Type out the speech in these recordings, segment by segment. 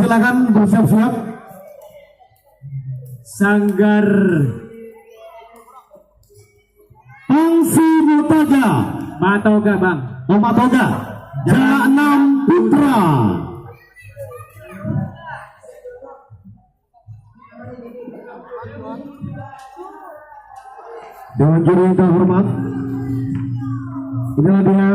Silakan bersiap-siap. Sanggar Pangsi Matoga. Matoga bang. Oh, Matoga. Jalan 6 Putra. Dewan juri yang terhormat, inilah dia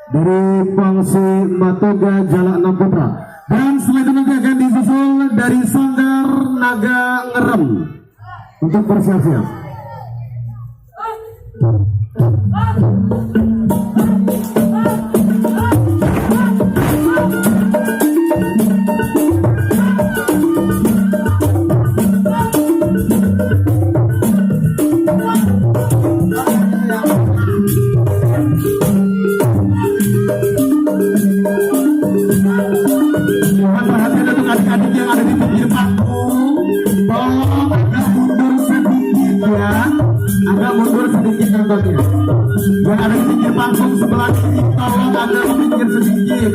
dari Pangsi Matoga Jalan 6 Putra. Dan selanjutnya akan disusul dari Sanggar Naga Ngerem untuk bersiap-siap. Adik-adik yang ada di pinggir panggung, tolong agak mundur sedikit ya, agak mundur sedikit contohnya. Yang ada di pinggir panggung sebelah kiri, tolong agak minggir sedikit.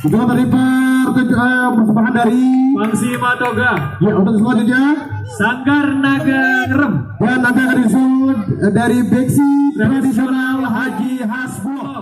Itu tadi persembahan dari Mangsi Matoga. Ya, untuk selanjutnya Sanggar Naga Ngerem. dan nanti akan disusul dari Beksi Tradisional Haji Hasbullah.